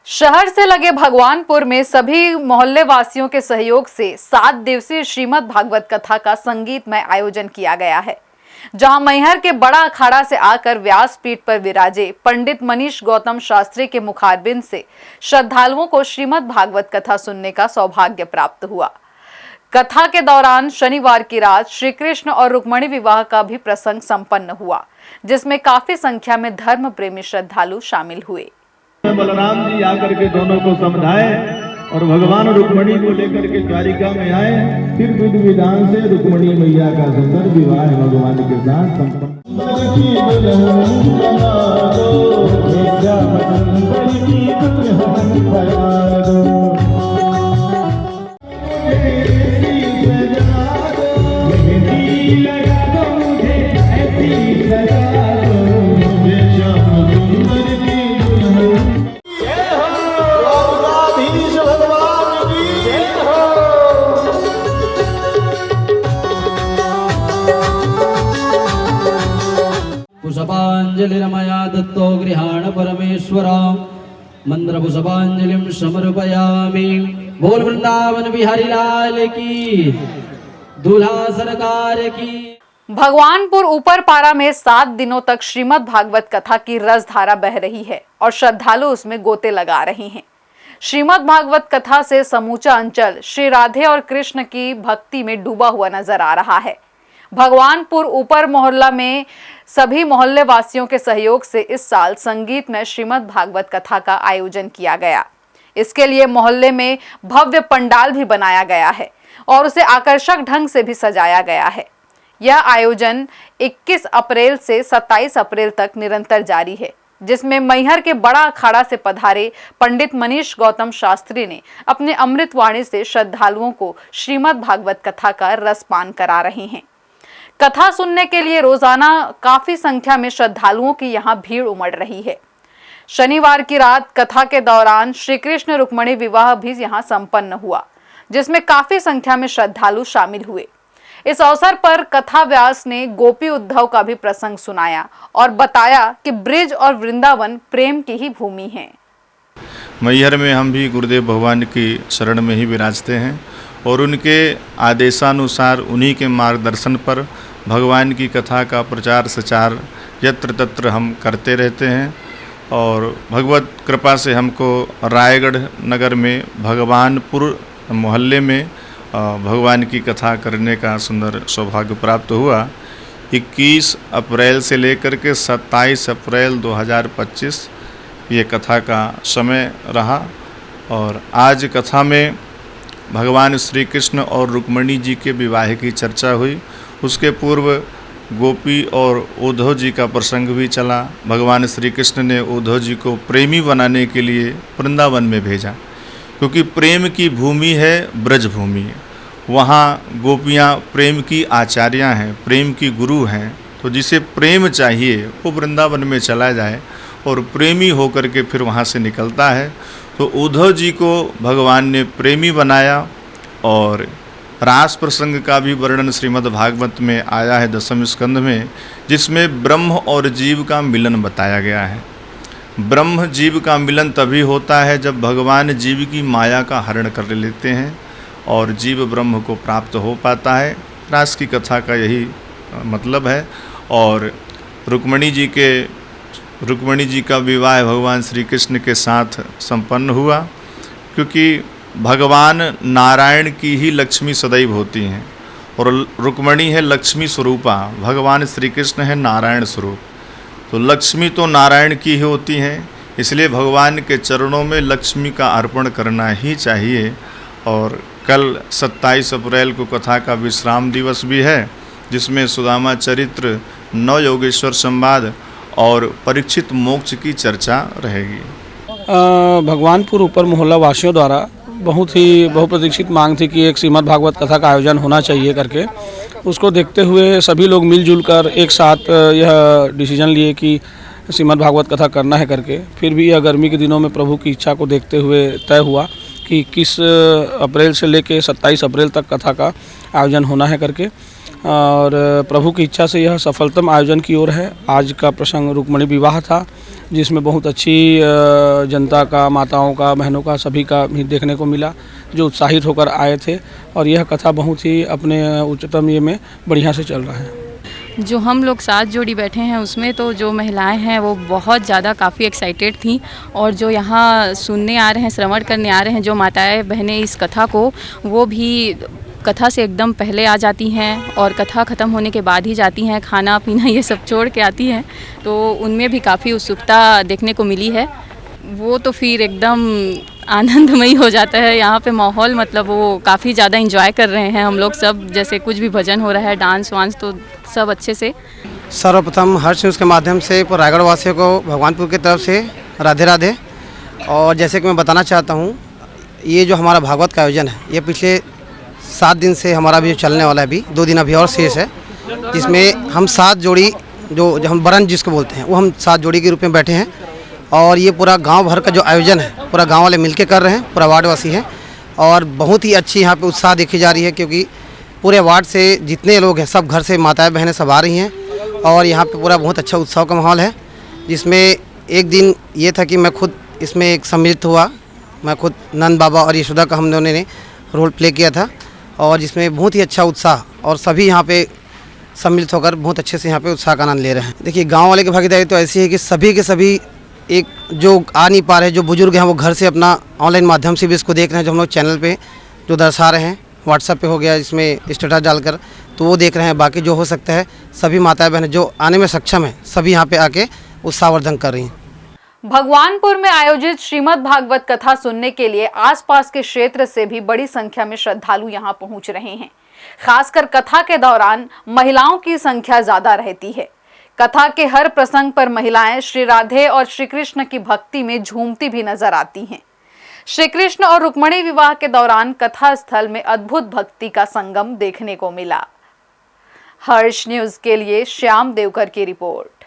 शहर से लगे भगवानपुर में सभी मोहल्ले वासियों के सहयोग से 7 दिवसीय श्रीमद् भागवत कथा का संगीतमय आयोजन किया गया है, जहां मैहर के बड़ा अखाड़ा से आकर व्यासपीठ पर विराजे पंडित मनीष गौतम शास्त्री के मुखारबिंद से श्रद्धालुओं को श्रीमद् भागवत कथा सुनने का सौभाग्य प्राप्त हुआ। कथा के दौरान शनिवार की रात श्री कृष्ण और रुक्मणी विवाह का भी प्रसंग संपन्न हुआ, जिसमें काफी संख्या में धर्म प्रेमी श्रद्धालु शामिल हुए। बलराम जी आकर के दोनों को समझाए और भगवान रुक्मणी को लेकर के द्वारिका में आए। फिर विधि विधान से रुक्मणी मैया का सुंदर विवाह भगवान के साथ संपन्न। पुष्पांजलिर्मया दत्तो गृहाण परमेश्वरा मंत्रपुष्पांजलिं समर्पयामि। बोल वृंदावन बिहारी लाल की, दूल्हा सरकार की। भगवानपुर ऊपर पारा में 7 दिनों तक श्रीमद् भागवत कथा की रसधारा बह रही है और श्रद्धालु उसमें गोते लगा रहे हैं। श्रीमद् भागवत कथा से समूचा अंचल श्री राधे और कृष्ण की भक्ति में डूबा हुआ नजर आ रहा है। भगवानपुर ऊपर मोहल्ला में सभी मोहल्ले वासियों के सहयोग से इस साल संगीत में श्रीमद् भागवत कथा का आयोजन किया गया। इसके लिए मोहल्ले में भव्य पंडाल भी बनाया गया है और उसे आकर्षक ढंग से भी सजाया गया है। यह आयोजन 21 अप्रैल से 27 अप्रैल तक निरंतर जारी है, जिसमें मैहर के बड़ा अखाड़ा से पधारे पंडित मनीष गौतम शास्त्री ने अपने अमृत वाणी से श्रद्धालुओं को श्रीमद् भागवत कथा का रसपान करा रहे हैं। कथा सुनने के लिए रोजाना काफी संख्या में श्रद्धालुओं की यहां भीड़ उमड़ रही है। शनिवार की रात कथा के दौरान श्री कृष्ण रुक्मणी विवाह भी यहां संपन्न हुआ, जिसमें काफी संख्या में श्रद्धालु शामिल हुए। इस अवसर पर कथा व्यास ने गोपी उद्धव का भी प्रसंग सुनाया और बताया कि ब्रिज और वृंदावन प्रेम की ही भूमि है। मैहर में हम भी गुरुदेव भगवान की शरण में ही विराजते हैं और उनके आदेशानुसार उन्हीं के मार्गदर्शन पर भगवान की कथा का प्रचार प्रसार यत्र तत्र हम करते रहते हैं। और भगवत कृपा से हमको रायगढ़ नगर में भगवानपुर मोहल्ले में भगवान की कथा करने का सुंदर सौभाग्य प्राप्त हुआ। 21 अप्रैल से लेकर के 27 अप्रैल 2025 ये कथा का समय रहा और आज कथा में भगवान श्री कृष्ण और रुक्मणी जी के विवाह की चर्चा हुई। उसके पूर्व गोपी और उद्धव जी का प्रसंग भी चला। भगवान श्री कृष्ण ने उद्धव जी को प्रेमी बनाने के लिए वृंदावन में भेजा, क्योंकि प्रेम की भूमि है ब्रज भूमि। वहाँ गोपियाँ प्रेम की आचार्याँ हैं, प्रेम की गुरु हैं। तो जिसे प्रेम चाहिए वो वृंदावन में चला जाए और प्रेमी होकर के फिर वहाँ से निकलता है। तो उद्धव जी को भगवान ने प्रेमी बनाया और रास प्रसंग का भी वर्णन श्रीमद् भागवत में आया है 10वें स्कंध में, जिसमें ब्रह्म और जीव का मिलन बताया गया है। ब्रह्म जीव का मिलन तभी होता है जब भगवान जीव की माया का हरण कर लेते हैं और जीव ब्रह्म को प्राप्त हो पाता है। रास की कथा का यही मतलब है। और रुक्मणी जी का विवाह भगवान श्री कृष्ण के साथ संपन्न हुआ, क्योंकि भगवान नारायण की ही लक्ष्मी सदैव होती हैं और रुक्मणी है लक्ष्मी स्वरूपा, भगवान श्री कृष्ण है नारायण स्वरूप। तो लक्ष्मी तो नारायण की ही होती हैं, इसलिए भगवान के चरणों में लक्ष्मी का अर्पण करना ही चाहिए। और कल 27 अप्रैल को कथा का विश्राम दिवस भी है, जिसमें सुदामा चरित्र, नव योगेश्वर संवाद और परीक्षित मोक्ष की चर्चा रहेगी। भगवानपुर ऊपर मोहल्ला वासियों द्वारा बहुत ही बहुप्रतीक्षित मांग थी कि एक श्रीमद् भागवत कथा का आयोजन होना चाहिए करके, उसको देखते हुए सभी लोग मिलजुल कर एक साथ यह डिसीजन लिए कि श्रीमद् भागवत कथा करना है करके। फिर भी यह गर्मी के दिनों में प्रभु की इच्छा को देखते हुए तय हुआ कि 21 अप्रैल से लेकर 27 अप्रैल तक कथा का आयोजन होना है करके। और प्रभु की इच्छा से यह सफलतम आयोजन की ओर है। आज का प्रसंग रुक्मणी विवाह था, जिसमें बहुत अच्छी जनता का, माताओं का, बहनों का, सभी का भी देखने को मिला जो उत्साहित होकर आए थे। और यह कथा बहुत ही अपने उच्चतम ये में बढ़िया से चल रहा है। जो हम लोग 7 जोड़ी बैठे हैं उसमें तो जो महिलाएं हैं वो बहुत ज़्यादा काफ़ी एक्साइटेड थी, और जो यहाँ सुनने आ रहे हैं, श्रवण करने आ रहे हैं जो माताएं बहनें इस कथा को, वो भी कथा से एकदम पहले आ जाती हैं और कथा ख़त्म होने के बाद ही जाती हैं। खाना पीना ये सब छोड़ के आती हैं, तो उनमें भी काफ़ी उत्सुकता देखने को मिली है। वो तो फिर एकदम आनंदमयी हो जाता है यहाँ पे माहौल, मतलब वो काफ़ी ज़्यादा एंजॉय कर रहे हैं हम लोग सब। जैसे कुछ भी भजन हो रहा है, डांस वांस, तो सब अच्छे से। सर्वप्रथम हर्ष न्यूज़ के माध्यम से रायगढ़ वासियों को भगवानपुर की तरफ से राधे राधे। और जैसे कि मैं बताना चाहता हूँ, ये जो हमारा भागवत का आयोजन है, ये पिछले 7 दिन से हमारा भी चलने वाला है। अभी 2 दिन अभी और शेष है, जिसमें हम 7 जोड़ी जो हम बरन जिसको बोलते हैं, वो हम 7 जोड़ी के रूप में बैठे हैं। और ये पूरा गांव भर का जो आयोजन है, पूरा गांव वाले मिलके कर रहे हैं, पूरा वार्डवासी हैं। और बहुत ही अच्छी यहाँ पे उत्साह देखी जा रही है, क्योंकि पूरे वार्ड से जितने लोग हैं सब घर से माताएं बहनें सब आ रही हैं। और यहाँ पे पूरा बहुत अच्छा उत्सव का माहौल है, जिसमें एक दिन ये था कि मैं खुद इसमें एक सम्मिलित हुआ। मैं खुद नंद बाबा और यशोदा का हम दोनों ने रोल प्ले किया था, और जिसमें बहुत ही अच्छा उत्साह, और सभी यहाँ पे सम्मिलित होकर बहुत अच्छे से यहाँ पे उत्साह का आनंद ले रहे हैं। देखिए, गाँव वाले की भागीदारी तो ऐसी है कि सभी के सभी, एक जो आ नहीं पा रहे, जो बुजुर्ग हैं, वो घर से अपना ऑनलाइन माध्यम से भी इसको देख रहे हैं, जो हम लोग चैनल पे जो दर्शा रहे हैं, व्हाट्सएप पे हो गया, इसमें स्टेटस डालकर, तो वो देख रहे हैं। बाकी जो हो सकता है, सभी माताएं बहनें जो आने में सक्षम है, सभी यहाँ पे आके उत्साहवर्धन कर रही हैं। भगवानपुर में आयोजित श्रीमद् भागवत कथा सुनने के लिए आसपास के क्षेत्र से भी बड़ी संख्या में श्रद्धालु यहां पहुंच रहे हैं। खासकर कथा के दौरान महिलाओं की संख्या ज्यादा रहती है। कथा के हर प्रसंग पर महिलाएं श्री राधे और श्री कृष्ण की भक्ति में झूमती भी नजर आती हैं। श्री कृष्ण और रुक्मिणी विवाह के दौरान कथा स्थल में अद्भुत भक्ति का संगम देखने को मिला। हर्ष न्यूज के लिए श्याम देवकर की रिपोर्ट।